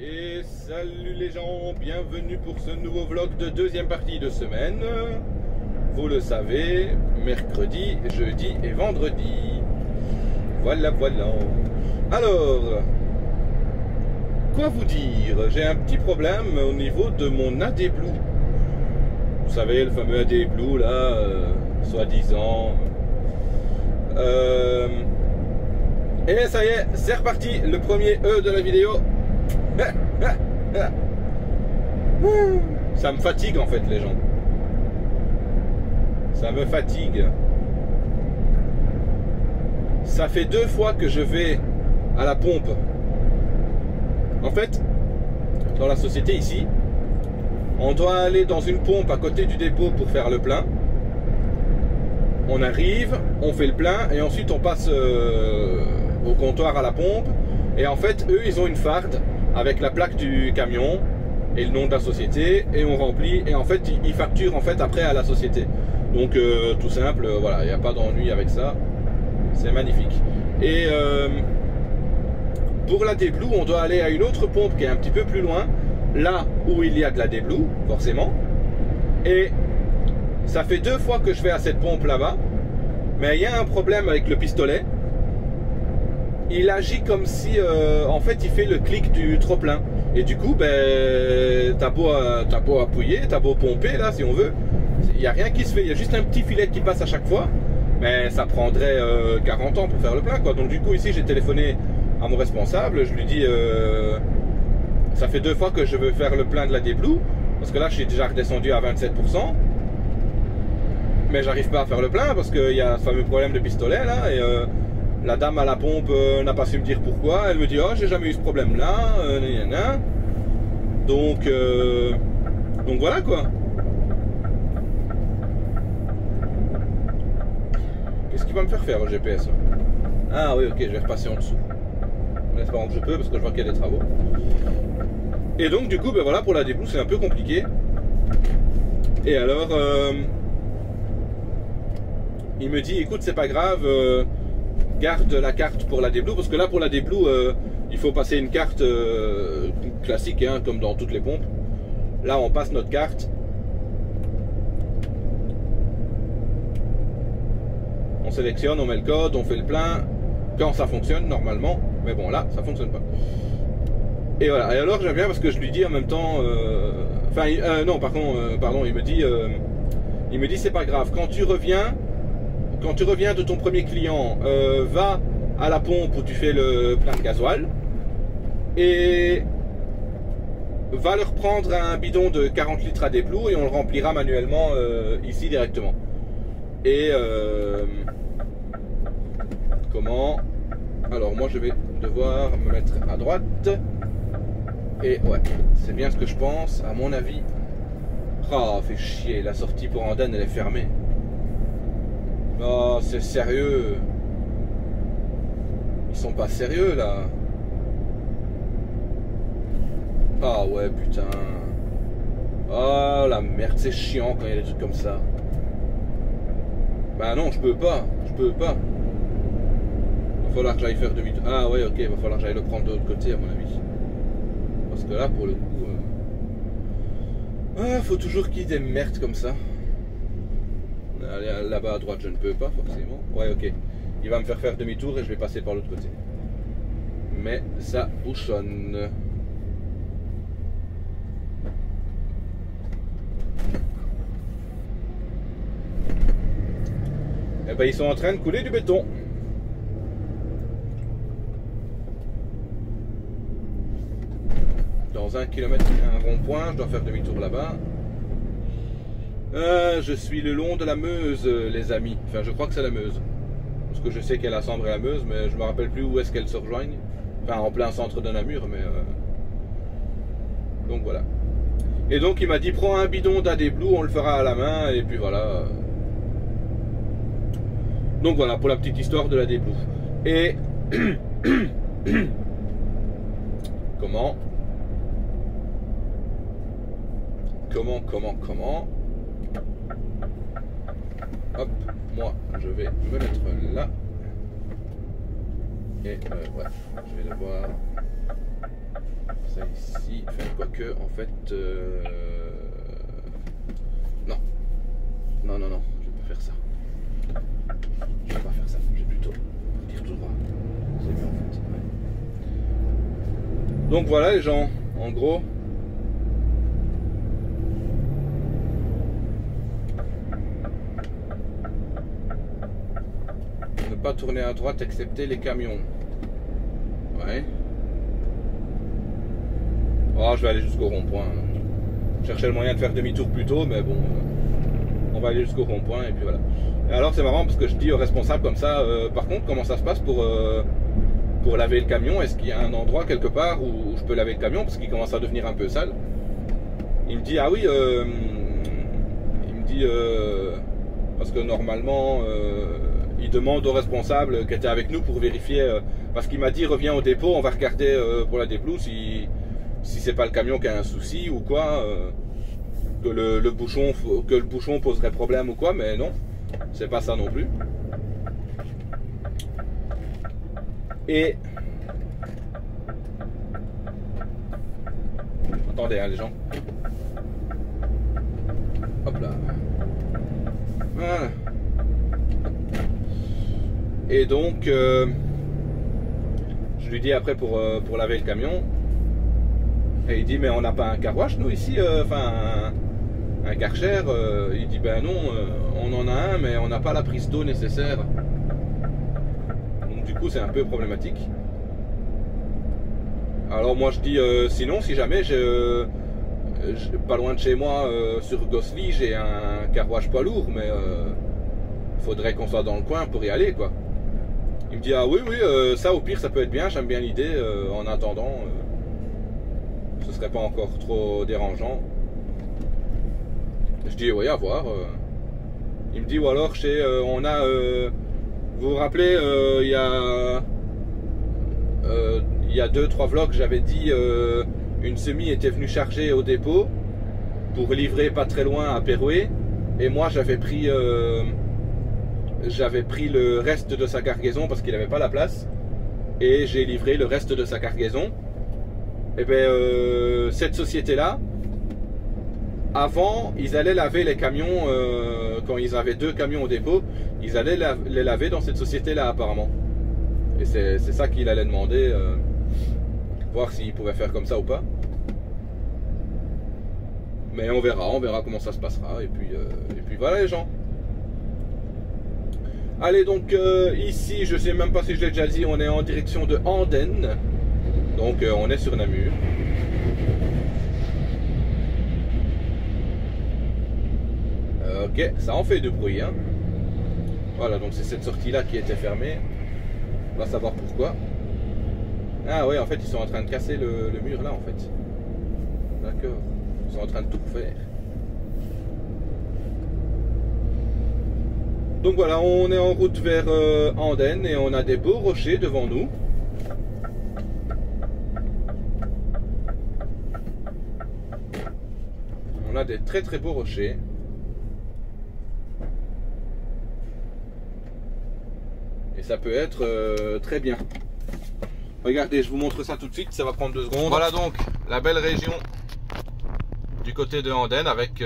Et salut les gens, bienvenue pour ce nouveau vlog de deuxième partie de semaine. Vous le savez, mercredi, jeudi et vendredi. Voilà. Alors, quoi vous dire? J'ai un petit problème au niveau de mon AdBlue. Vous savez, le fameux AdBlue là, soi-disant. Et ça y est, c'est reparti, le premier E de la vidéo. Ça me fatigue en fait les gens. Ça me fatigue. Ça fait 2 fois que je vais à la pompe. En fait, dans la société ici, on doit aller dans une pompe à côté du dépôt pour faire le plein. On arrive, on fait le plein et ensuite on passe au comptoir à la pompe. Et en fait, eux, ils ont une farde avec la plaque du camion et le nom de la société et on remplit et en fait ils facturent en fait après à la société. Donc tout simple, voilà, il n'y a pas d'ennui avec ça, c'est magnifique. Et pour la AdBlue, on doit aller à une autre pompe qui est un petit peu plus loin, là où il y a de la AdBlue forcément. Et ça fait 2 fois que je vais à cette pompe là-bas, mais il y a un problème avec le pistolet. Il agit comme si en fait il fait le clic du trop-plein. Et du coup, ben, t'as beau appuyer, t'as beau pomper là si on veut, il n'y a rien qui se fait. Il y a juste un petit filet qui passe à chaque fois, mais ça prendrait 40 ans pour faire le plein quoi. Donc du coup ici j'ai téléphoné à mon responsable, je lui dis ça fait 2 fois que je veux faire le plein de la AdBlue, parce que là je suis déjà redescendu à 27%. Mais j'arrive pas à faire le plein parce qu'il y a ce fameux problème de pistolet là et la dame à la pompe n'a pas su me dire pourquoi. Elle me dit oh j'ai jamais eu ce problème là, donc voilà quoi. Qu'est-ce qu'il va me faire le GPS là? Ah oui ok, je vais repasser en dessous. En espérant que je peux parce que je vois qu'il y a des travaux. Et donc du coup ben voilà, pour la AdBlue c'est un peu compliqué. Et alors il me dit écoute c'est pas grave, garde la carte pour la AdBlue, parce que là pour la AdBlue il faut passer une carte classique hein, comme dans toutes les pompes. Là on passe notre carte, on sélectionne, on met le code, on fait le plein quand ça fonctionne normalement, mais bon là ça fonctionne pas. Et voilà, et alors j'aime bien parce que je lui dis en même temps non pardon, il me dit c'est pas grave, quand tu reviens de ton premier client, va à la pompe où tu fais le plein de gasoil et va leur prendre un bidon de 40 litres AdBlue et on le remplira manuellement ici directement. Et comment? Alors moi je vais devoir me mettre à droite et ouais, c'est bien ce que je pense à mon avis. Ah, fait chier, la sortie pour Andenne elle est fermée. Oh, c'est sérieux. Ils sont pas sérieux là. Ah ouais putain. Oh la merde, c'est chiant quand il y a des trucs comme ça. Bah non, je peux pas. Va falloir que j'aille faire demi-tour. Ah ouais ok, va falloir que j'aille le prendre de l'autre côté à mon avis. Parce que là pour le coup faut toujours qu'il y ait des merdes comme ça. Aller là-bas à droite je ne peux pas forcément. Ouais ok, il va me faire demi-tour et je vais passer par l'autre côté. Mais ça bouchonne. Et ben ils sont en train de couler du béton. Dans 1 km il y a un rond-point, je dois faire demi-tour là-bas. Je suis le long de la Meuse les amis, enfin je crois que c'est la Meuse, parce que je sais qu'elle a Sambre et la Meuse, mais je me rappelle plus où est-ce qu'elles se rejoignent, enfin en plein centre de Namur, mais donc voilà. Et donc il m'a dit prends un bidon d'AdBlue, on le fera à la main et puis voilà. Donc voilà pour la petite histoire de l'AdBlue. Et comment hop, moi je vais me mettre là et ouais, je vais devoir, ça y ici, enfin, quoique, en fait, non, non, non, non, je vais pas faire ça. Je vais pas faire ça, je vais plutôt partir tout droit. C'est mieux en fait. Ouais. Donc voilà les gens, en gros. Ne pas tourner à droite excepté les camions. Ouais. Oh, je vais aller jusqu'au rond-point. Je cherchais le moyen de faire demi-tour plus tôt, mais bon, on va aller jusqu'au rond-point et puis voilà. Et alors c'est marrant parce que je dis au responsable comme ça, par contre, comment ça se passe pour laver le camion? Est-ce qu'il y a un endroit quelque part où je peux laver le camion parce qu'il commence à devenir un peu sale? Il me dit, ah oui, il me dit, parce que normalement, il demande au responsable qui était avec nous pour vérifier, parce qu'il m'a dit, reviens au dépôt, on va regarder pour la débloue si c'est pas le camion qui a un souci ou quoi, que le bouchon poserait problème ou quoi, mais non, c'est pas ça non plus. Et attendez hein, les gens. Hop là. Voilà. Et donc je lui dis après pour laver le camion. Et il dit mais on n'a pas un car wash nous ici, enfin un Karcher. Il dit ben non, on en a un mais on n'a pas la prise d'eau nécessaire. Donc du coup c'est un peu problématique. Alors moi je dis sinon si jamais pas loin de chez moi sur Gosselies j'ai un car wash poids lourd, mais faudrait qu'on soit dans le coin pour y aller quoi. Il me dit ah oui ça au pire ça peut être bien, j'aime bien l'idée en attendant. Ce serait pas encore trop dérangeant. Je dis oui à voir. Il me dit ou alors chez on a vous vous rappelez il y a 2-3 vlogs j'avais dit une semi était venue charger au dépôt pour livrer pas très loin à Perouet et moi j'avais pris le reste de sa cargaison parce qu'il n'avait pas la place et j'ai livré le reste de sa cargaison. Et bien cette société là avant ils allaient laver les camions quand ils avaient 2 camions au dépôt, ils allaient les laver dans cette société là apparemment, et c'est ça qu'il allait demander, voir s'il pouvait faire comme ça ou pas, mais on verra comment ça se passera. Et puis voilà les gens. Allez donc ici je sais même pas si je l'ai déjà dit, on est en direction de Andenne. Donc on est sur Namur. Ok, ça en fait du bruit hein. Voilà, donc c'est cette sortie là qui était fermée. On va savoir pourquoi. Ah ouais, en fait ils sont en train de casser le mur là en fait. D'accord, ils sont en train de tout refaire. Donc voilà, on est en route vers Andenne et on a des beaux rochers devant nous. On a des très très beaux rochers. Et ça peut être très bien. Regardez, je vous montre ça tout de suite, ça va prendre 2 secondes. Voilà donc la belle région du côté de Andenne avec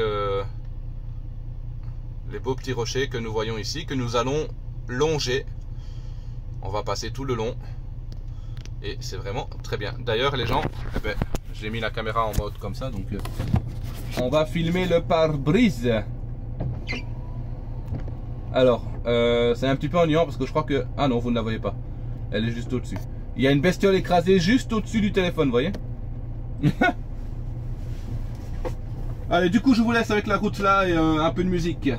les beaux petits rochers que nous voyons ici, que nous allons longer. On va passer tout le long. Et c'est vraiment très bien. D'ailleurs les gens, eh ben, j'ai mis la caméra en mode comme ça, donc on va filmer le pare-brise. Alors, c'est un petit peu ennuyant parce que je crois que... Ah non, vous ne la voyez pas. Elle est juste au-dessus. Il y a une bestiole écrasée juste au-dessus du téléphone, vous voyez. Allez, du coup, je vous laisse avec la route là et un peu de musique.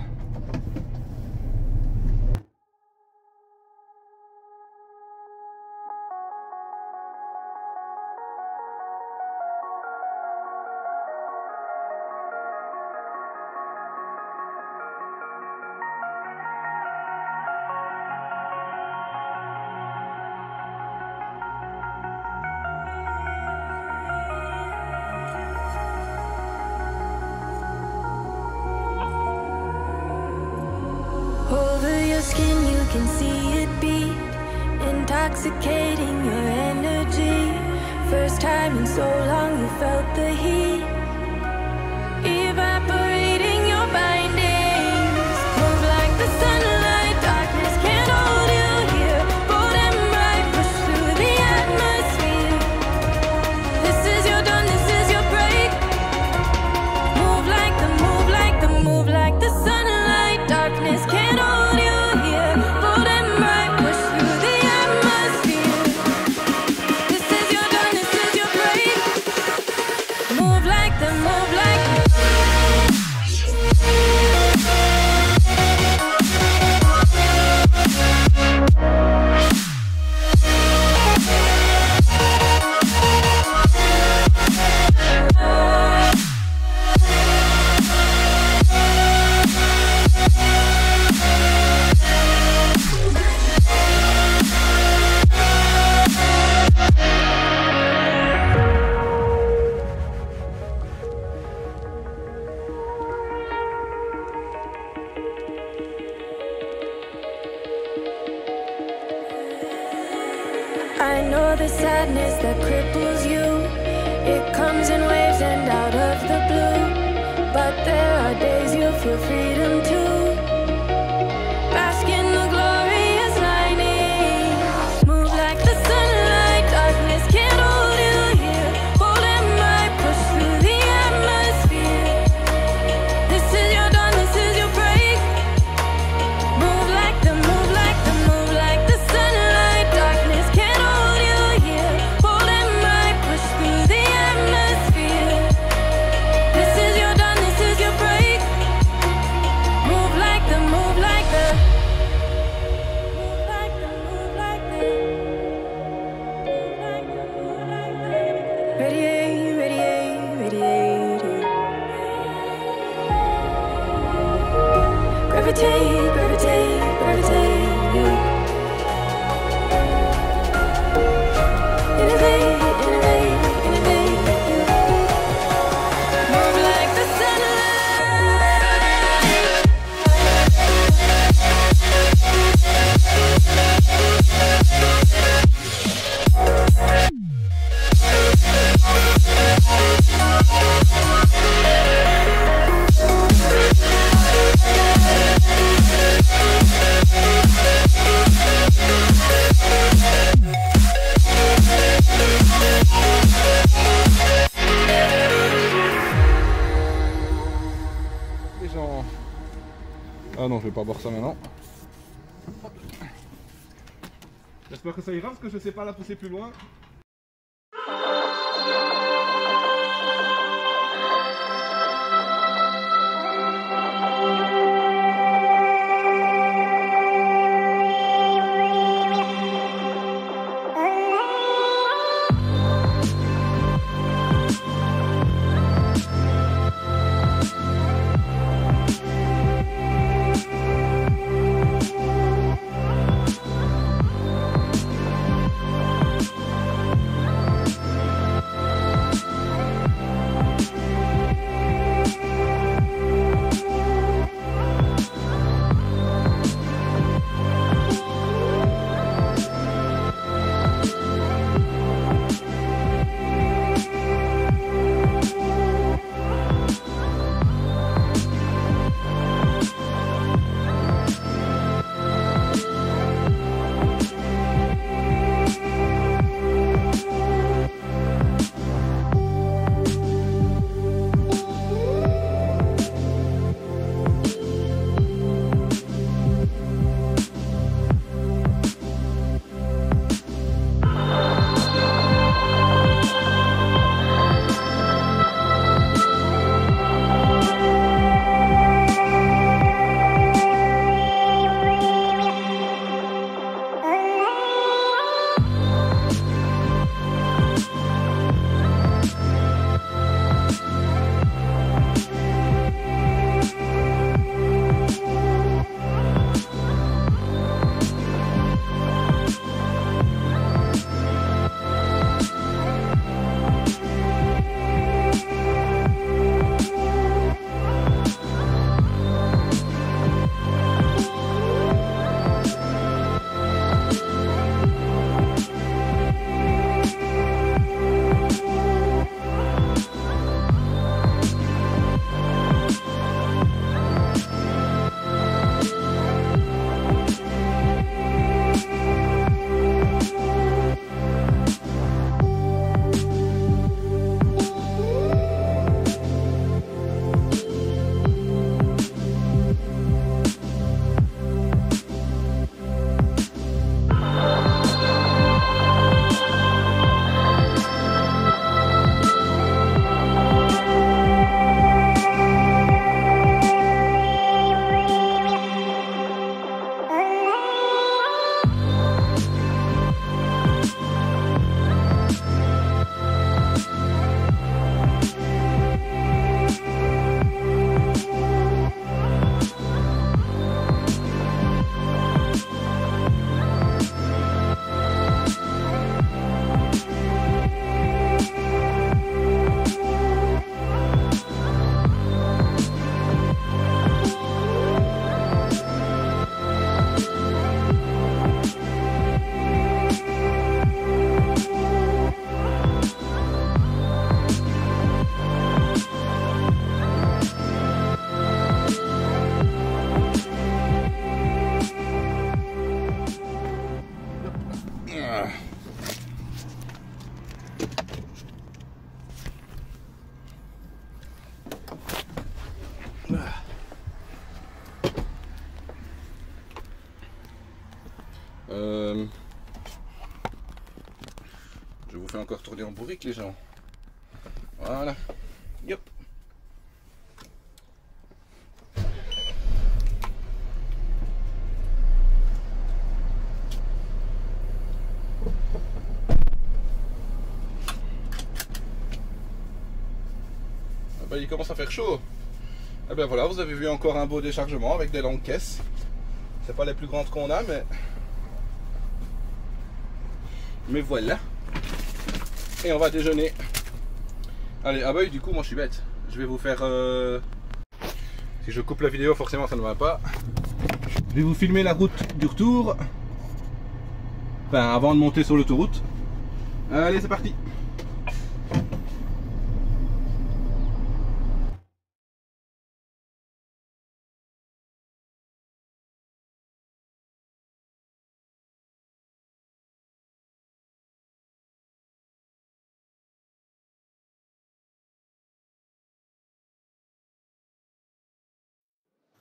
Can see it beat, intoxicating your energy. First time in so long you felt the heat evaporating your bindings. Move like the sunlight, darkness can't hold you here. Bold and bright, push through the atmosphere. This is your dawn, this is your break. Move like the, move like the, move like the sunlight, darkness can't hold you here. Bold and bright, push through the atmosphere. This is your dawn, this is your break. Move like the, move like the. I know the sadness that cripples you. It comes in waves and out of the blue. But there are days you feel freedom too. Bask in the glorious lightning. Move like the sunlight, darkness can't hold you here. Bold and bright, push through the atmosphere. This is your dawn, this is your break. Move like the, move like the, move like the sunlight, darkness can't hold you here. Bold and bright, push through the atmosphere. This is your dawn, this is your break. Move like the, move like the, move like the, move like the, move like the, move like the. Radiate, radiate, radiate. Gravitate, gravitate, gravitate. Innovate, innovate, innovate. Move like the sunlight. Les gens. Ah non, je vais pas boire ça maintenant. J'espère que ça ira parce que je sais pas la pousser plus loin. encore tourner en bourrique les gens. Voilà. Yop. Ah ben, il commence à faire chaud. Et ben voilà, vous avez vu encore un beau déchargement avec des longues caisses. C'est pas les plus grandes qu'on a, mais voilà. Et on va déjeuner. Allez, ah bah oui, du coup, moi je suis bête. Je vais vous faire... Si je coupe la vidéo, forcément ça ne va pas. Je vais vous filmer la route du retour. Enfin, avant de monter sur l'autoroute. Allez, c'est parti.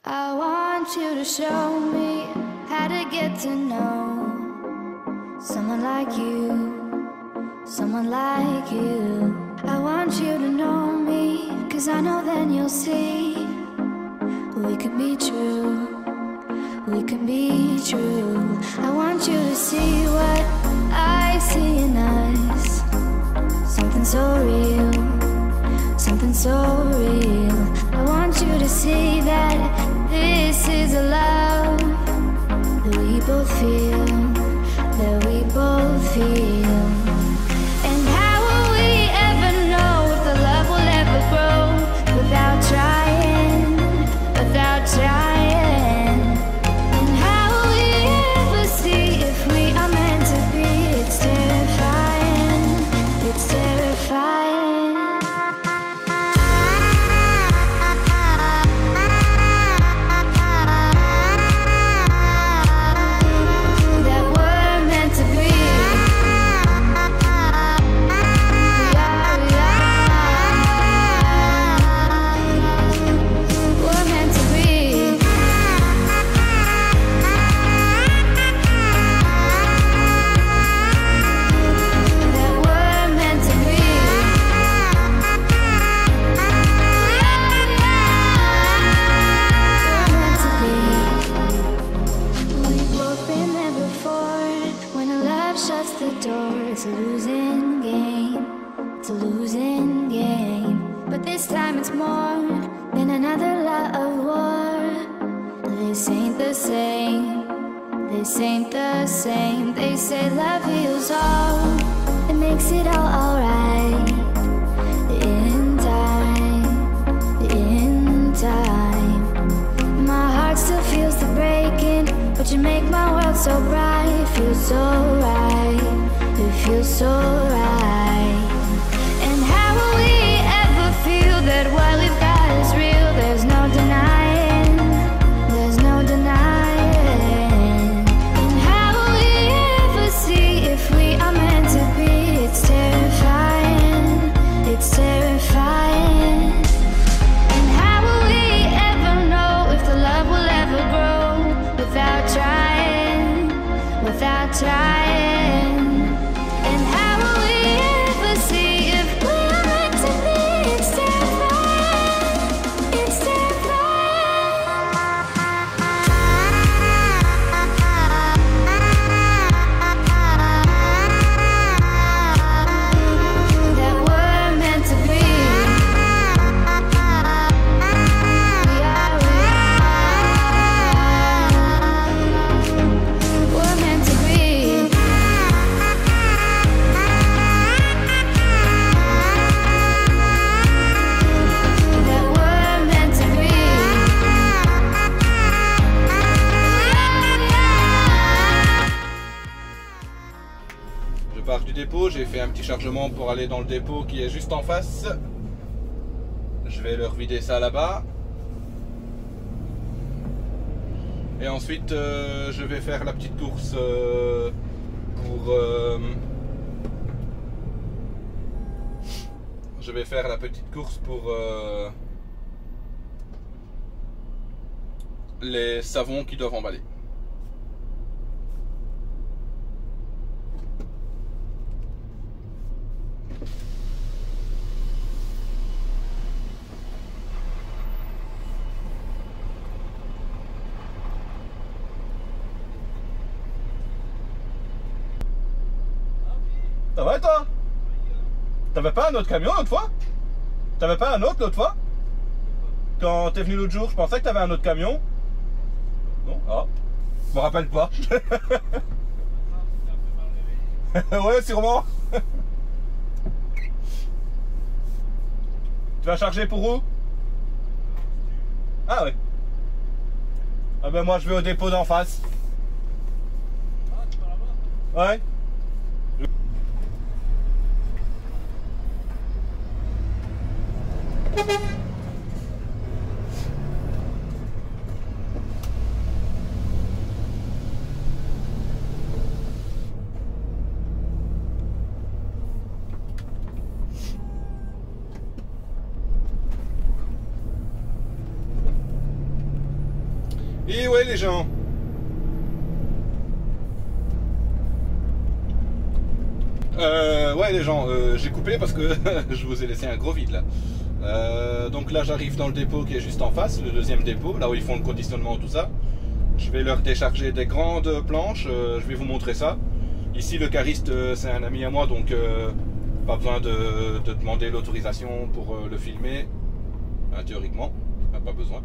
I want you to show me how to get to know someone like you, someone like you. I want you to know me, 'cause I know then you'll see we could be true, we could be true. I want you to see what I see in us, something so real, something so real. I want you to see that this is a love that we both feel, that we both feel. And how will we ever know if the love will ever grow without trying, without trying? And how will we ever see if we are meant to be? It's terrifying, it's terrifying. It's a losing game, it's a losing game. But this time it's more than another lot of war. This ain't the same, this ain't the same. They say love heals all, it makes it all alright. In time, in time. My heart still feels the breaking, but you make my world so bright. Feels so right, it feels so right. And how will we ever feel that what we've got is real? There's no denying, there's no denying. And how will we ever see if we are meant to be? It's terrifying, it's terrifying. And how will we ever know if the love will ever grow without trying, without trying? J'ai fait un petit chargement pour aller dans le dépôt qui est juste en face. Je vais leur vider ça là-bas. Et ensuite je vais faire la petite course je vais faire la petite course pour les savons qui doivent emballer. Ça va et toi? T'avais pas un autre camion l'autre fois? T'avais pas un autre l'autre fois? Quand t'es venu l'autre jour, je pensais que t'avais un autre camion. Non? Ah. Je me rappelle pas. Ouais, sûrement. Tu vas charger pour où? Ah ouais. Ah ben moi je vais au dépôt d'en face. Ah, tu vas là-bas? Ouais. Et ouais les gens. Ouais les gens, j'ai coupé parce que je vous ai laissé un gros vide là. Donc là j'arrive dans le dépôt qui est juste en face, le deuxième dépôt, là où ils font le conditionnement tout ça. Je vais leur décharger des grandes planches, je vais vous montrer ça. Ici le cariste c'est un ami à moi donc pas besoin de demander l'autorisation pour le filmer, théoriquement, pas besoin.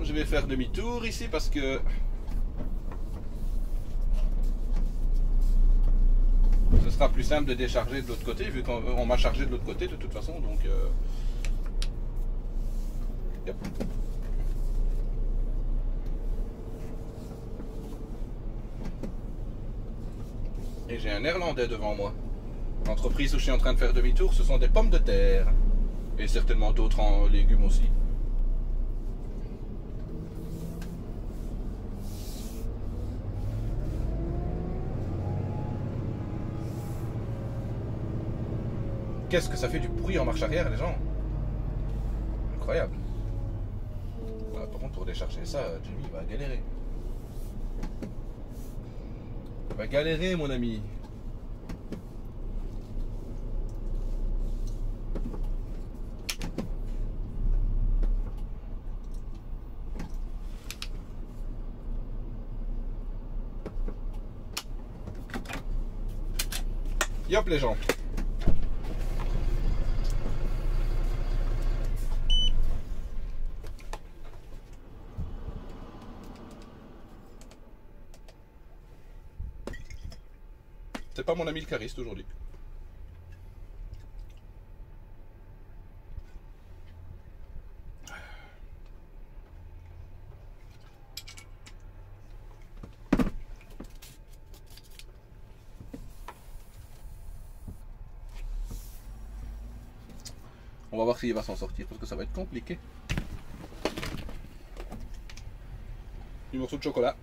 Je vais faire demi-tour ici parce que ce sera plus simple de décharger de l'autre côté vu qu'on m'a chargé de l'autre côté de toute façon donc yep. Et j'ai un néerlandais devant moi. L'entreprise où je suis en train de faire demi-tour, ce sont des pommes de terre et certainement d'autres en légumes aussi. Qu'est-ce que ça fait du bruit en marche arrière les gens? Incroyable. Voilà, par contre pour décharger ça, Jimmy va galérer. Il va galérer mon ami. Yop les gens. C'est pas mon ami le cariste aujourd'hui. On va voir s'il va s'en sortir parce que ça va être compliqué. Du morceau de chocolat.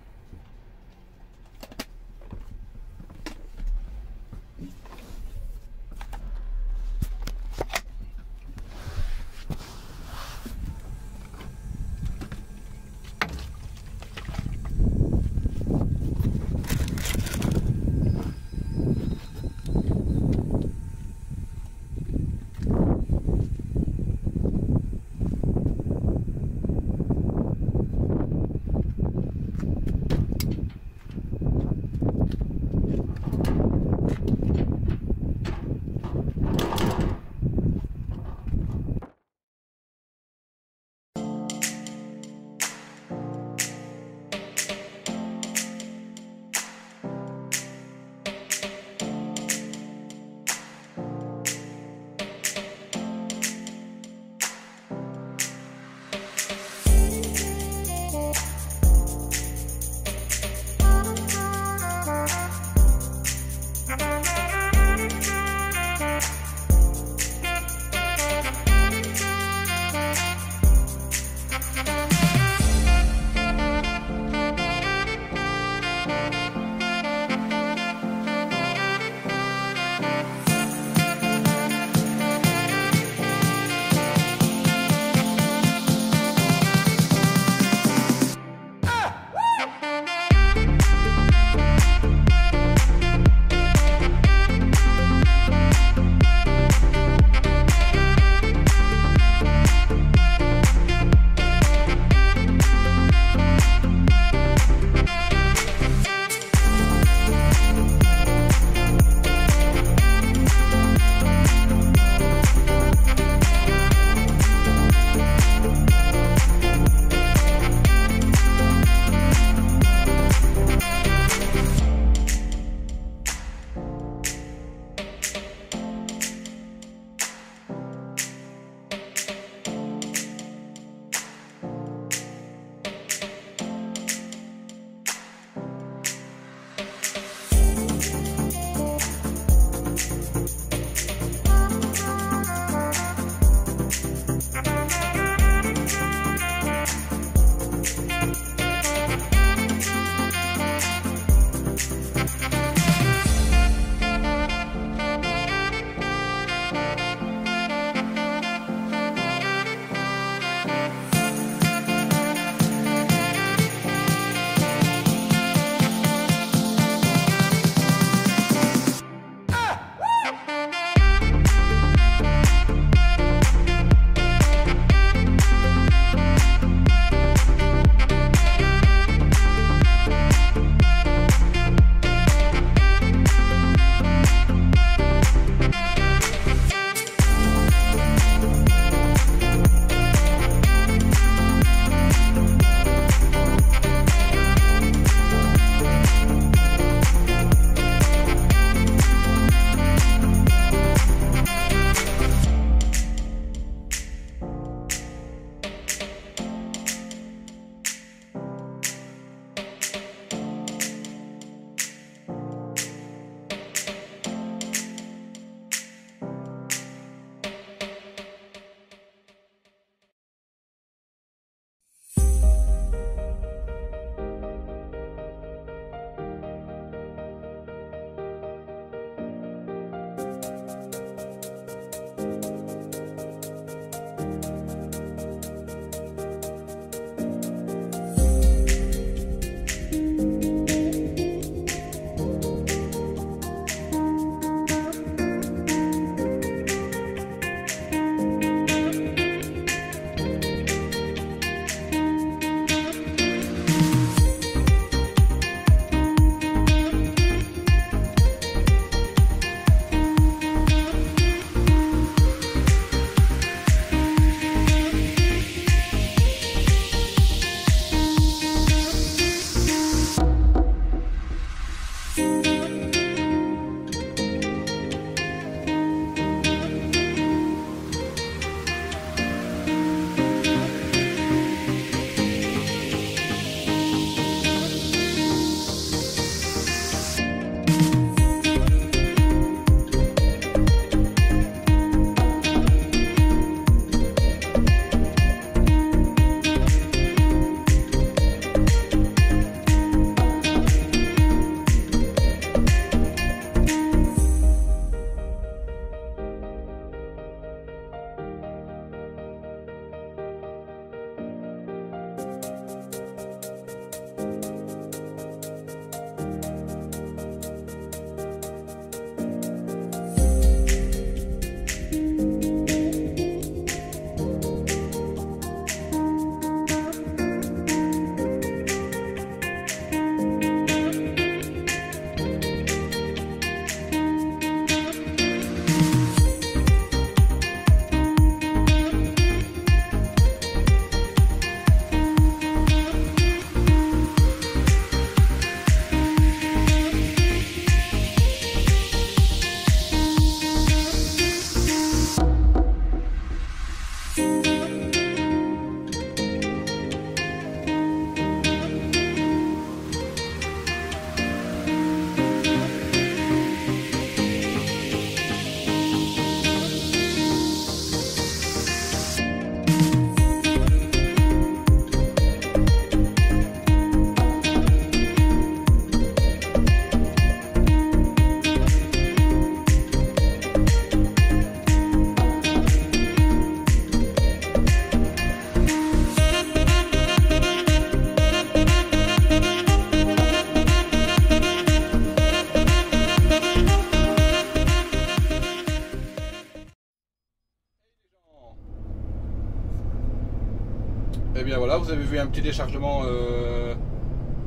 bien voilà, vous avez vu un petit déchargement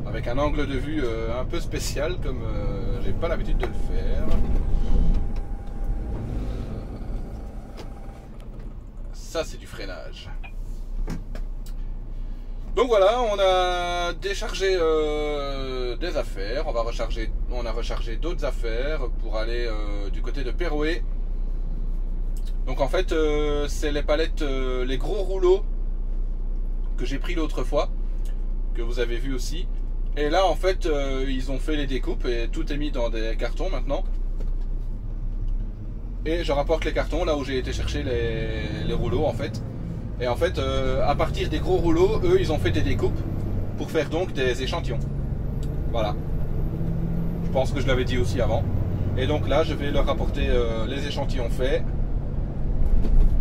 avec un angle de vue un peu spécial, comme j'ai pas l'habitude de le faire. Ça c'est du freinage. Donc voilà, on a déchargé des affaires, on a rechargé d'autres affaires pour aller du côté de Perouet. Donc en fait c'est les palettes, les gros rouleaux que j'ai pris l'autre fois, que vous avez vu aussi. Et là en fait ils ont fait les découpes et tout est mis dans des cartons maintenant. Et je rapporte les cartons là où j'ai été chercher les rouleaux en fait. Et en fait à partir des gros rouleaux, eux ils ont fait des découpes pour faire donc des échantillons. Voilà. Je pense que je l'avais dit aussi avant. Et donc là je vais leur apporter les échantillons faits.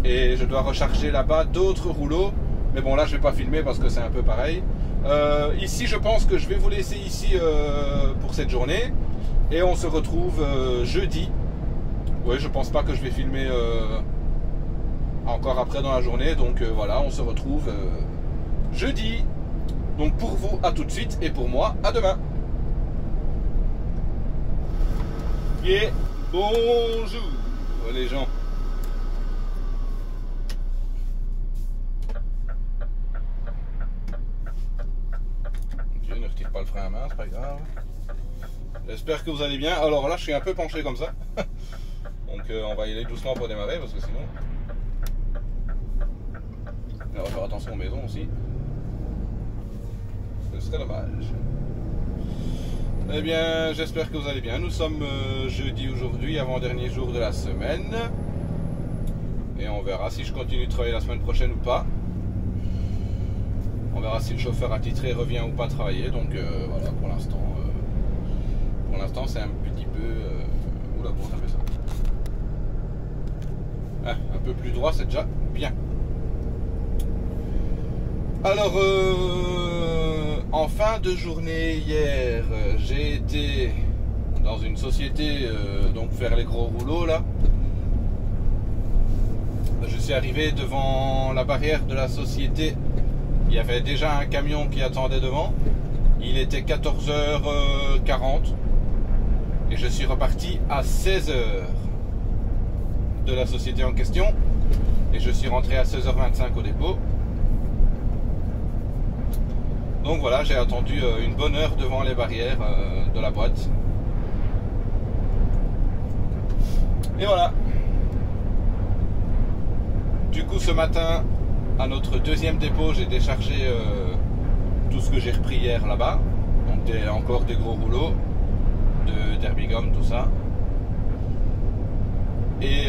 Et je dois recharger là-bas d'autres rouleaux. Mais bon là je vais pas filmer parce que c'est un peu pareil. Ici je pense que je vais vous laisser ici pour cette journée. Et on se retrouve jeudi. Ouais, je pense pas que je vais filmer encore après dans la journée. Donc voilà, on se retrouve jeudi. Donc pour vous à tout de suite et pour moi à demain. Et bonjour les gens. Ne retire pas le frein à main, c'est pas grave. J'espère que vous allez bien. Alors là je suis un peu penché comme ça. Donc on va y aller doucement pour démarrer parce que sinon on va faire attention aux maisons aussi. Ce serait dommage. Eh bien j'espère que vous allez bien. Nous sommes jeudi aujourd'hui, avant-dernier jour de la semaine. Et on verra si je continue de travailler la semaine prochaine ou pas. On verra si le chauffeur attitré revient ou pas travailler. Donc voilà, pour l'instant c'est un petit peu... Oula, comment ça fait ça? Ah, un peu plus droit, c'est déjà bien. Alors, en fin de journée hier, j'ai été dans une société donc faire les gros rouleaux là. Je suis arrivé devant la barrière de la société. Il y avait déjà un camion qui attendait devant. Il était 14h40 et je suis reparti à 16h de la société en question et je suis rentré à 16h25 au dépôt. Donc voilà, j'ai attendu une bonne heure devant les barrières de la boîte. Et voilà. Du coup ce matin, à notre deuxième dépôt, j'ai déchargé tout ce que j'ai repris hier là-bas. Donc encore des gros rouleaux de Derbigum, tout ça. Et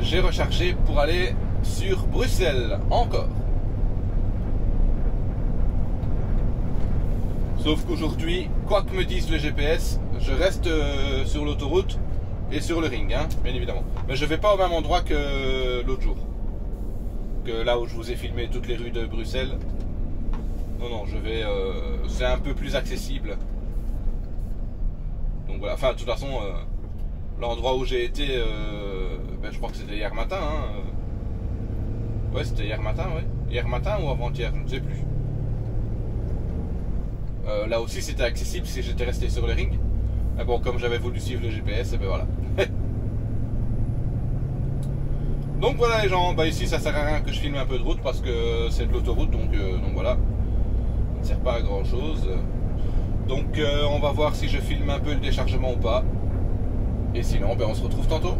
j'ai rechargé pour aller sur Bruxelles encore. Sauf qu'aujourd'hui, quoi que me dise le GPS, je reste sur l'autoroute et sur le ring, hein, bien évidemment. Mais je vais pas au même endroit que l'autre jour. Que là où je vous ai filmé toutes les rues de Bruxelles. Non, non, je vais... c'est un peu plus accessible. Donc voilà, enfin de toute façon, l'endroit où j'ai été, ben, je crois que c'était hier matin. Hein, ouais, c'était hier matin, ouais. Hier matin ou avant-hier, je ne sais plus. Là aussi c'était accessible si j'étais resté sur le ring. Mais bon, comme j'avais voulu suivre le GPS, et ben voilà. Donc voilà les gens, bah ici ça sert à rien que je filme un peu de route parce que c'est de l'autoroute, donc voilà. Ça ne sert pas à grand chose. Donc on va voir si je filme un peu le déchargement ou pas. Et sinon, ben, on se retrouve tantôt.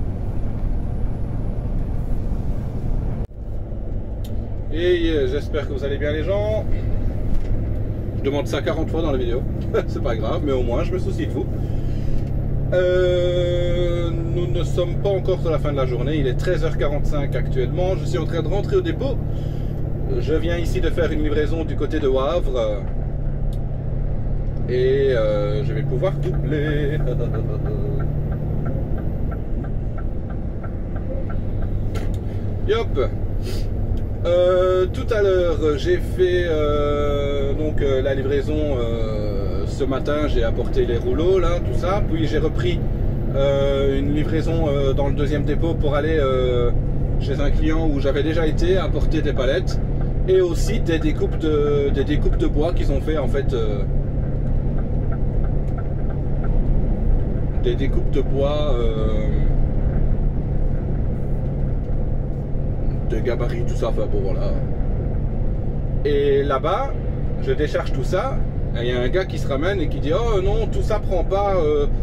Et j'espère que vous allez bien les gens. Je demande ça 40 fois dans la vidéo. C'est pas grave, mais au moins je me soucie de vous. Nous ne sommes pas encore sur la fin de la journée. Il est 13h45 actuellement. Je suis en train de rentrer au dépôt. Je viens ici de faire une livraison du côté de Wavre. Et je vais pouvoir doubler. Yop. Tout à l'heure j'ai fait donc la livraison ce matin, j'ai apporté les rouleaux là, tout ça, puis j'ai repris une livraison dans le deuxième dépôt pour aller chez un client où j'avais déjà été apporter des palettes, et aussi des découpes de bois qu'ils ont fait en fait, des découpes de bois de gabarit, tout ça, enfin bon voilà. Et là-bas je décharge tout ça, et il y a un gars qui se ramène et qui dit oh non, tout ça prend pas,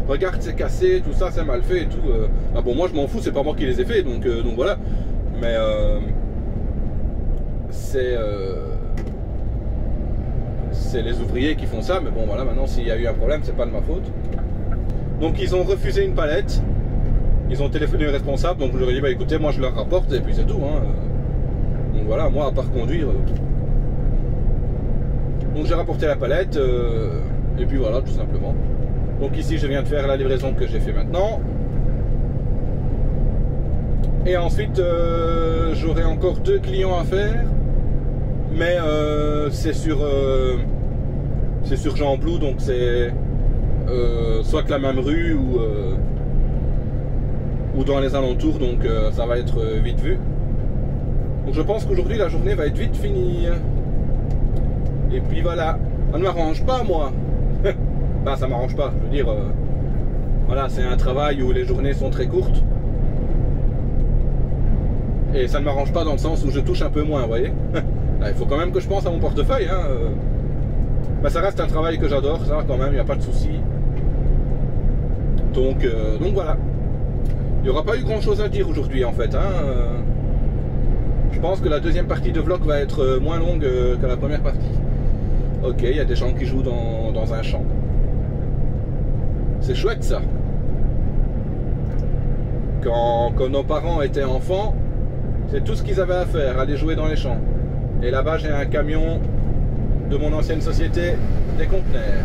regarde c'est cassé, tout ça c'est mal fait et tout. Ah bon, moi je m'en fous, c'est pas moi qui les ai fait, donc voilà. Mais c'est les ouvriers qui font ça, mais bon voilà, maintenant s'il y a eu un problème, c'est pas de ma faute. Donc ils ont refusé une palette, ils ont téléphoné au responsable, donc je leur ai dit bah écoutez, moi je leur rapporte et puis c'est tout, hein. Donc voilà, moi à part conduire. Donc j'ai rapporté la palette et puis voilà, tout simplement. Donc ici je viens de faire la livraison que j'ai fait maintenant. Et ensuite j'aurai encore 2 clients à faire. Mais c'est sur Jean Blou, donc c'est soit la même rue ou dans les alentours, donc ça va être vite vu. Donc je pense qu'aujourd'hui la journée va être vite finie. Et puis voilà, ça ne m'arrange pas moi. Bah ça m'arrange pas, je veux dire, voilà, c'est un travail où les journées sont très courtes. Et ça ne m'arrange pas dans le sens où je touche un peu moins, vous voyez. Il faut quand même que je pense à mon portefeuille, hein. Bah, ça reste un travail que j'adore, ça quand même, il n'y a pas de souci. Donc voilà. Il n'y aura pas eu grand chose à dire aujourd'hui en fait, hein. Je pense que la deuxième partie de vlog va être moins longue que la première partie. Ok, il y a des gens qui jouent dans un champ. C'est chouette ça. Quand nos parents étaient enfants, c'est tout ce qu'ils avaient à faire, aller jouer dans les champs. Et là-bas j'ai un camion de mon ancienne société des conteneurs.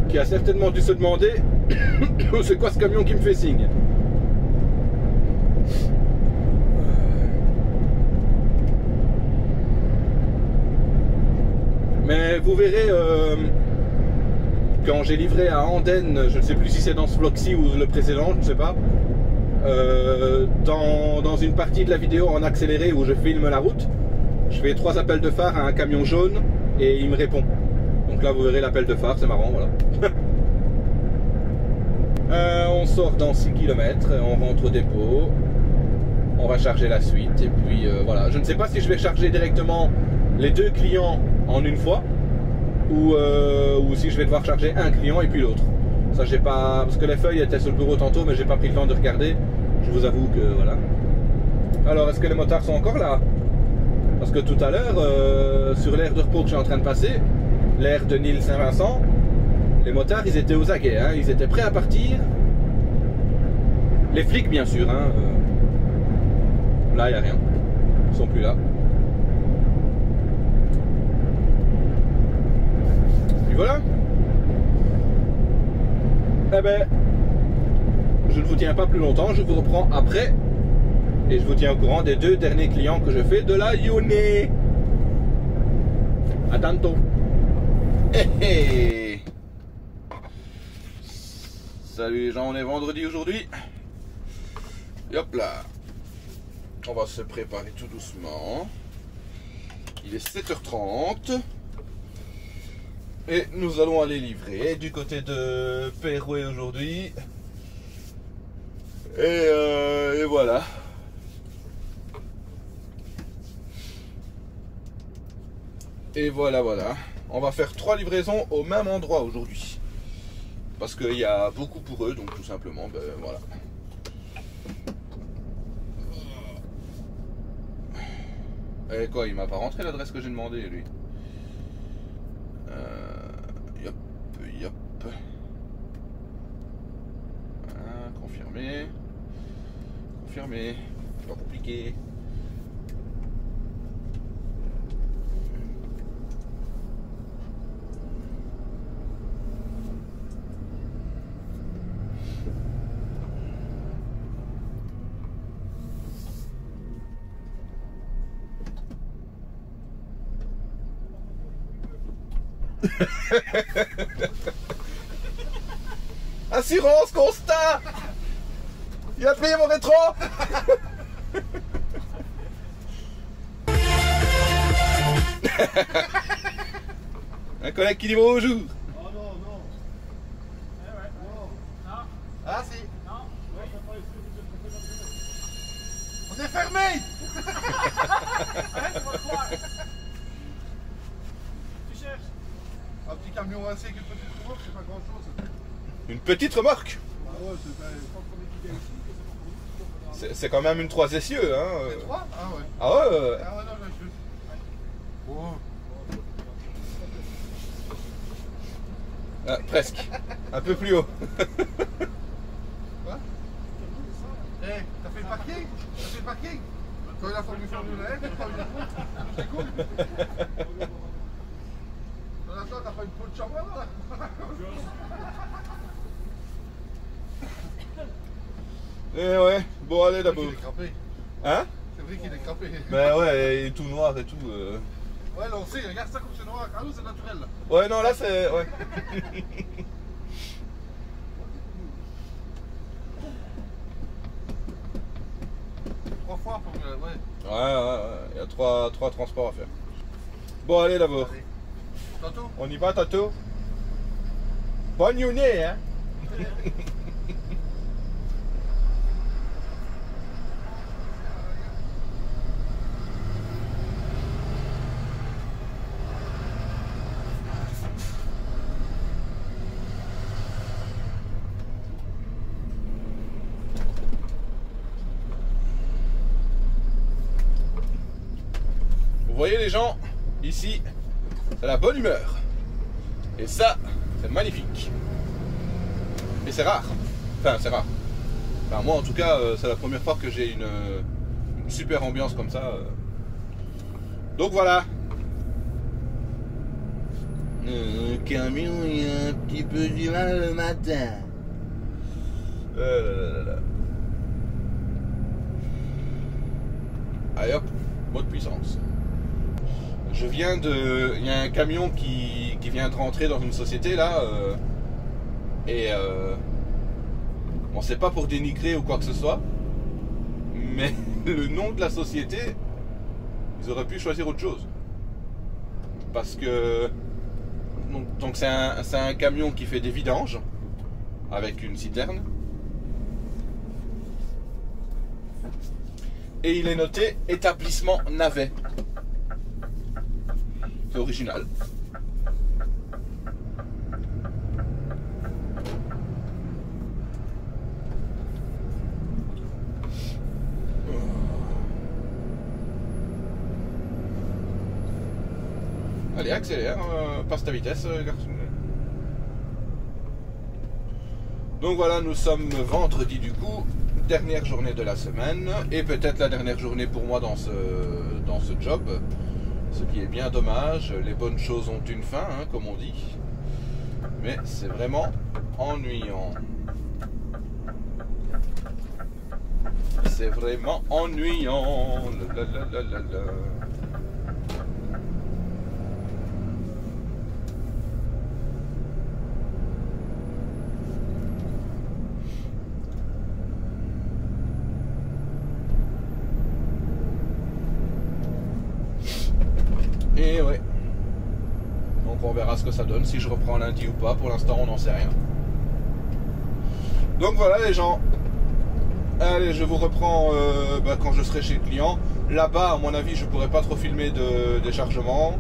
Qui a certainement dû se demander c'est quoi ce camion qui me fait signe. Mais vous verrez quand j'ai livré à Andenne, je ne sais plus si c'est dans ce vlog-ci ou le précédent, je ne sais pas, dans une partie de la vidéo en accéléré où je filme la route, je fais 3 appels de phare à un camion jaune et il me répond. Donc là vous verrez l'appel de phare, c'est marrant, voilà. On sort dans 6 km, on rentre au dépôt, on va charger la suite et puis voilà. Je ne sais pas si je vais charger directement les 2 clients en une fois ou si je vais devoir charger un client et puis l'autre. Ça j'ai pas, parce que les feuilles étaient sur le bureau tantôt mais j'ai pas pris le temps de regarder. Je vous avoue que voilà. Alors est-ce que les motards sont encore là? Parce que tout à l'heure sur l'aire de repos que je suis en train de passer, l'aire de Nîmes Saint-Vincent, les motards ils étaient aux aguets, hein, ils étaient prêts à partir. Les flics bien sûr, hein, là il n'y a rien, ils sont plus là. Et voilà. Eh ben, je ne vous tiens pas plus longtemps, je vous reprends après et je vous tiens au courant des 2 derniers clients que je fais de la Uni. À tantôt. Hey. Salut les gens, on est vendredi aujourd'hui. Et hop là. On va se préparer tout doucement. Il est 7h30. Et nous allons aller livrer du côté de Pérouet aujourd'hui. Et voilà. Et voilà. On va faire 3 livraisons au même endroit aujourd'hui. Parce qu'il y a beaucoup pour eux, donc tout simplement, ben voilà. Et quoi, il m'a pas rentré l'adresse que j'ai demandé lui. Yop. Confirmé. C'est pas compliqué. Assurance constat. Il a payé mon rétro. Un collègue qui dit bonjour. Oh non, non. Eh ouais. Non. Non. Ah si. Non. Ouais, ça pas On est fermé. Arrête, on va le voir. Tu cherches. Un petit camion ainsi avec une petite remorque, c'est pas grand chose. Une petite remorque. Ah ouais, c'est pas qu'on est quitté ici, que c'est C'est quand même une 3 essieux, hein. pas pour 3. Ah ouais. Ah ouais, Ah ouais, non, je suis. Bon. ah, presque. Un peu plus haut. Quoi? Eh, t'as fait le parking? T'as fait le parking? Quand il a fallu faire de l'air, t'as pas eu de route. C'est cool. Jonathan, t'as pas une peau de chamois là? Eh ouais, bon allez d'abord. Il est crapé. Hein? C'est vrai qu'il est crapé. Ben ouais, il est tout noir et tout. Ouais, là on sait, regarde ça comme c'est noir. Ah non, c'est naturel là. Ouais, non, là c'est. Ouais. 3 fois pour que. Ouais. Ouais, il y a trois transports à faire. Bon, allez d'abord. Allez. Tantôt. On y va tantôt. Bonne journée, hein? Vous voyez les gens, ici, c'est la bonne humeur. Et ça, c'est magnifique. Et c'est rare. Enfin, c'est rare. Enfin, moi, en tout cas, c'est la première fois que j'ai une super ambiance comme ça. Donc voilà. Le camion, il a un petit peu du mal le matin. Allez hop, mode puissance. Je viens de... Il y a un camion qui vient de rentrer dans une société là. Bon, c'est pas pour dénigrer ou quoi que ce soit. Mais le nom de la société, ils auraient pu choisir autre chose. Parce que... Donc c'est un camion qui fait des vidanges. Avec une citerne. Et il est noté établissement navet. C'est original. Allez, accélère, passe ta vitesse, garçon. Donc voilà, nous sommes vendredi du coup, dernière journée de la semaine, et peut-être la dernière journée pour moi dans ce job. Ce qui est bien dommage, les bonnes choses ont une fin, hein, comme on dit. Mais c'est vraiment ennuyant. C'est vraiment ennuyant. Lalalala. Et ouais. Donc on verra ce que ça donne, si je reprends lundi ou pas. Pour l'instant on n'en sait rien. Donc voilà les gens. Allez, je vous reprends quand je serai chez le client. Là-bas, à mon avis, je pourrais pas trop filmer de déchargement.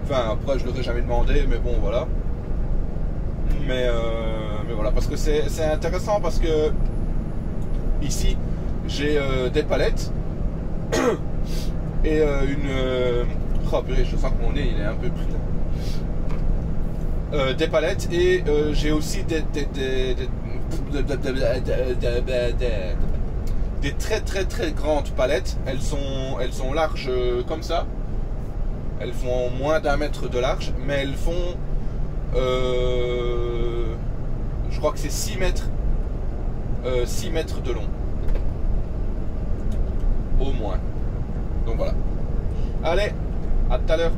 Enfin, après, je l'aurais jamais demandé, mais bon, voilà. Mais voilà, parce que c'est intéressant, parce que ici, j'ai des palettes et une... oh purée, je sens que mon nez, il est un peu pris là. Des palettes et j'ai aussi des très grandes palettes. Elles sont larges comme ça. Elles font moins d'1 mètre de large, mais elles font je crois que c'est 6 mètres 6 mètres de long au moins. Donc voilà. Allez, à tout à l'heure.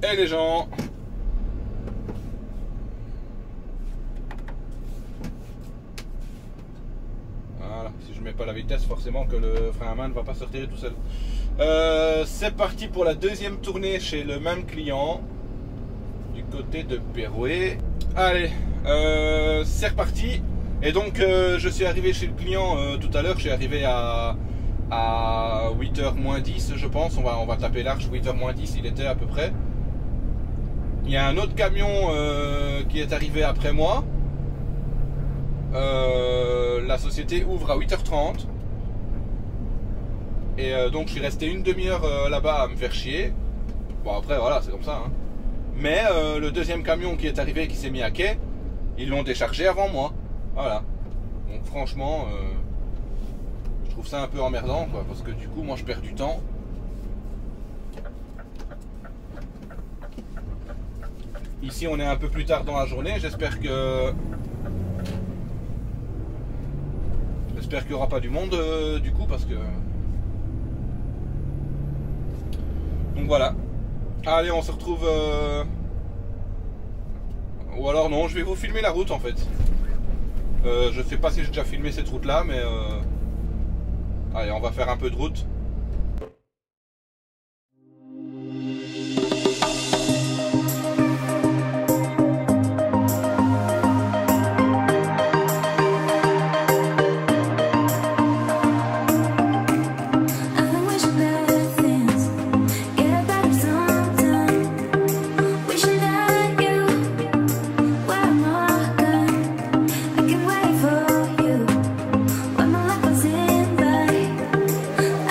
Et les gens. Voilà, si je mets pas la vitesse, forcément que le frein à main ne va pas se retirer tout seul. C'est parti pour la deuxième tournée chez le même client, du côté de Péroué. Allez, c'est reparti. Et donc je suis arrivé chez le client tout à l'heure, je suis arrivé à 8h moins 10 je pense, on va taper large, 8h moins 10 il était à peu près. Il y a un autre camion qui est arrivé après moi. La société ouvre à 8h30. Et donc je suis resté une demi-heure là-bas à me faire chier. Bon après voilà, c'est comme ça hein. Mais le deuxième camion qui est arrivé, qui s'est mis à quai, ils l'ont déchargé avant moi. Voilà. Donc franchement, je trouve ça un peu emmerdant quoi, parce que du coup moi je perds du temps. Ici on est un peu plus tard dans la journée, j'espère qu'il n'y aura pas du monde du coup, parce que... Donc voilà. Allez, on se retrouve... Ou alors non, je vais vous filmer la route en fait. Je sais pas si j'ai déjà filmé cette route là, mais... Allez, on va faire un peu de route.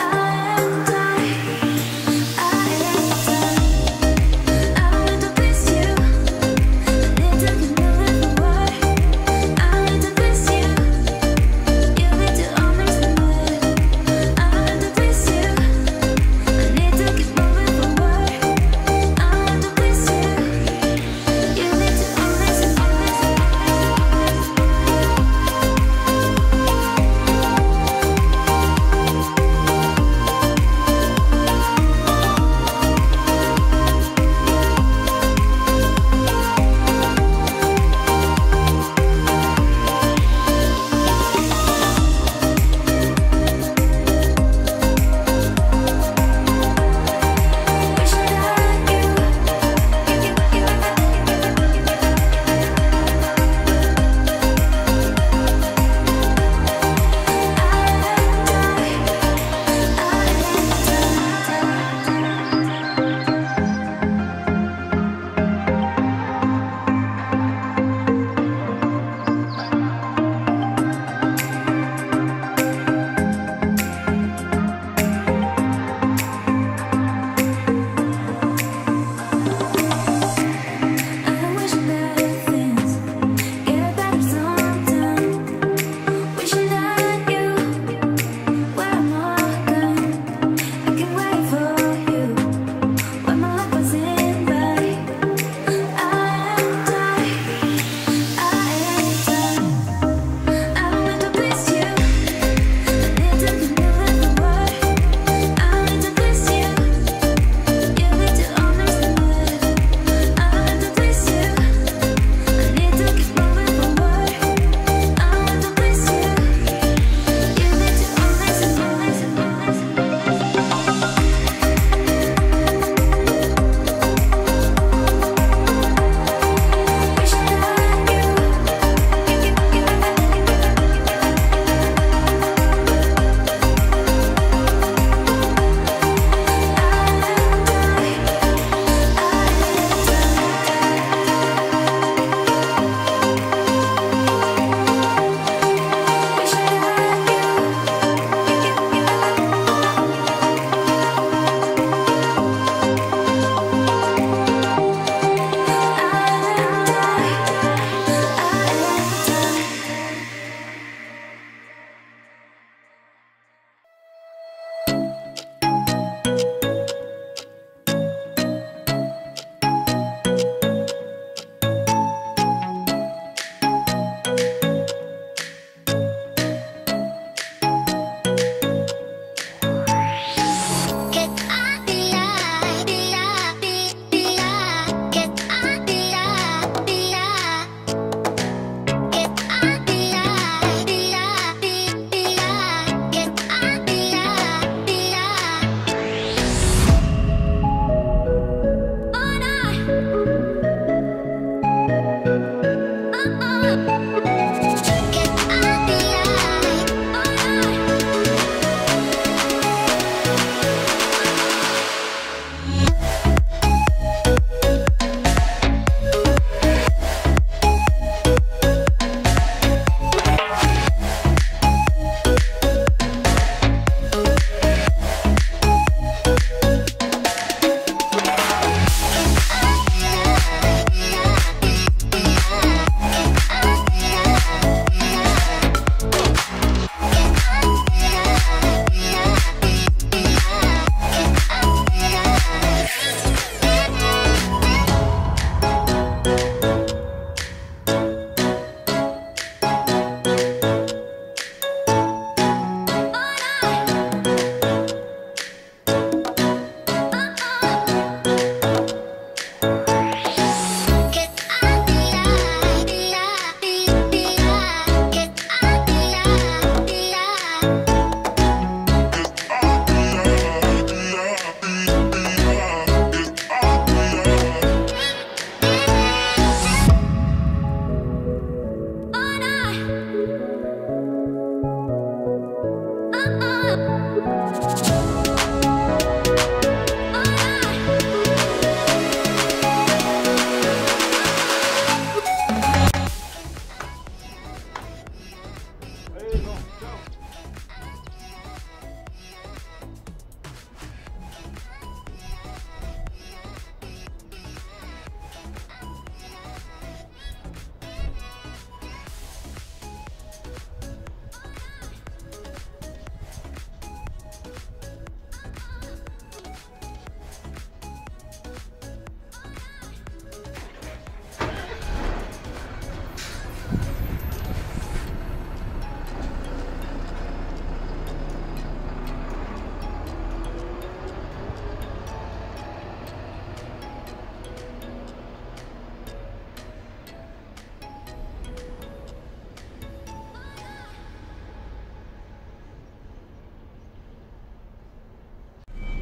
I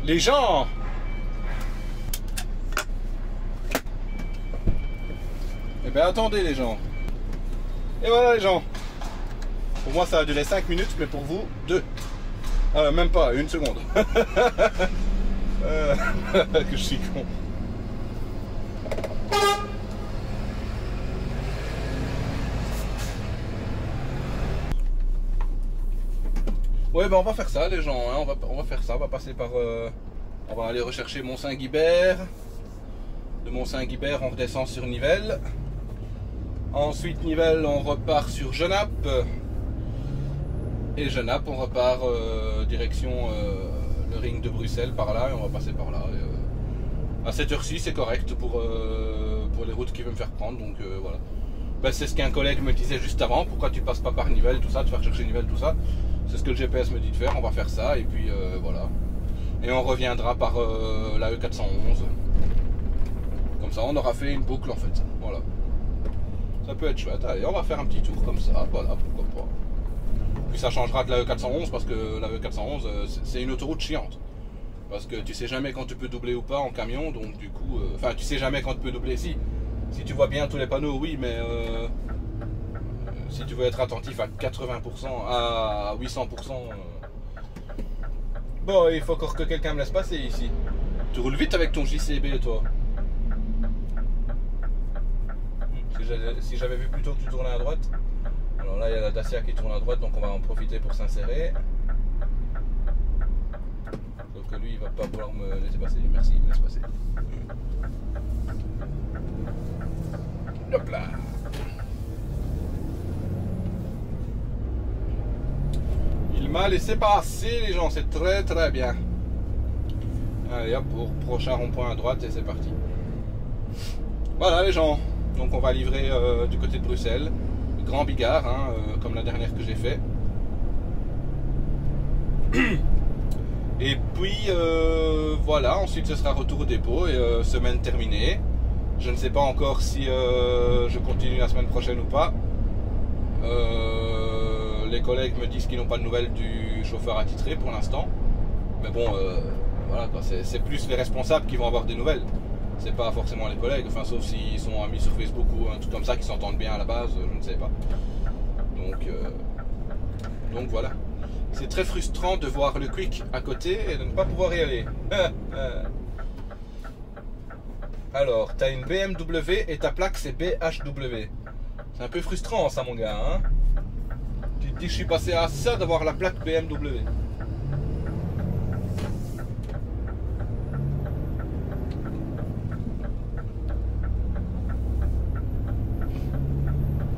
Les gens. Eh bien attendez les gens. Et voilà les gens. Pour moi ça a duré 5 minutes, mais pour vous 2. Même pas, 1 seconde. Que je suis con. Ouais ben on va faire ça les gens, hein. on va faire ça, on va passer par... on va aller rechercher Mont-Saint-Guibert. De Mont-Saint-Guibert on redescend sur Nivelles. Ensuite Nivelles on repart sur Genappe. Et Genappe on repart direction le ring de Bruxelles par là et on va passer par là. Et, à cette heure-ci c'est correct pour les routes qu'il veut me faire prendre, donc voilà. Ben, c'est ce qu'un collègue me disait juste avant, pourquoi tu passes pas par Nivelles, tout ça, tu vas rechercher Nivelles, tout ça. C'est ce que le GPS me dit de faire, on va faire ça et puis voilà. Et on reviendra par la E411. Comme ça on aura fait une boucle en fait, voilà. Ça peut être chouette, allez on va faire un petit tour comme ça, voilà, pourquoi pas. Puis ça changera de la E411 parce que la E411 c'est une autoroute chiante. Parce que tu sais jamais quand tu peux doubler ou pas en camion, donc du coup... Enfin tu sais jamais quand tu peux doubler, si tu vois bien tous les panneaux, oui, mais... si tu veux être attentif à 80%, à 800%... Bon, il faut encore que quelqu'un me laisse passer ici. Tu roules vite avec ton JCB toi. Si j'avais vu plutôt que tu tournais à droite. Alors là il y a la Dacia qui tourne à droite, donc on va en profiter pour s'insérer. Sauf que lui il va pas pouvoir me laisser passer. Merci, il me laisse passer. Hop là. Il m'a laissé passer les gens, c'est très très bien. Allez hop, pour prochain rond-point à droite et c'est parti. Voilà les gens. Donc on va livrer du côté de Bruxelles, Grand Bigard, hein, comme la dernière que j'ai fait. Et puis voilà, ensuite ce sera retour au dépôt et semaine terminée. Je ne sais pas encore si je continue la semaine prochaine ou pas. Les collègues me disent qu'ils n'ont pas de nouvelles du chauffeur attitré pour l'instant. Mais bon, voilà, c'est plus les responsables qui vont avoir des nouvelles. C'est pas forcément les collègues, enfin sauf s'ils sont amis sur Facebook ou un truc comme ça, qui s'entendent bien à la base, je ne sais pas. Donc voilà. C'est très frustrant de voir le Quick à côté et de ne pas pouvoir y aller. Alors, t'as une BMW et ta plaque c'est BHW. C'est un peu frustrant ça mon gars, hein. Tu te dis que je suis passé à ça d'avoir la plaque BMW.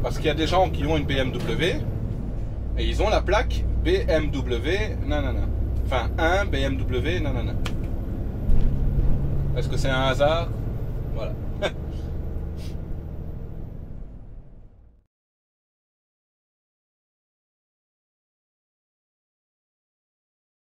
Parce qu'il y a des gens qui ont une BMW et ils ont la plaque BMW nanana. Enfin un BMW nanana. Est-ce que c'est un hasard?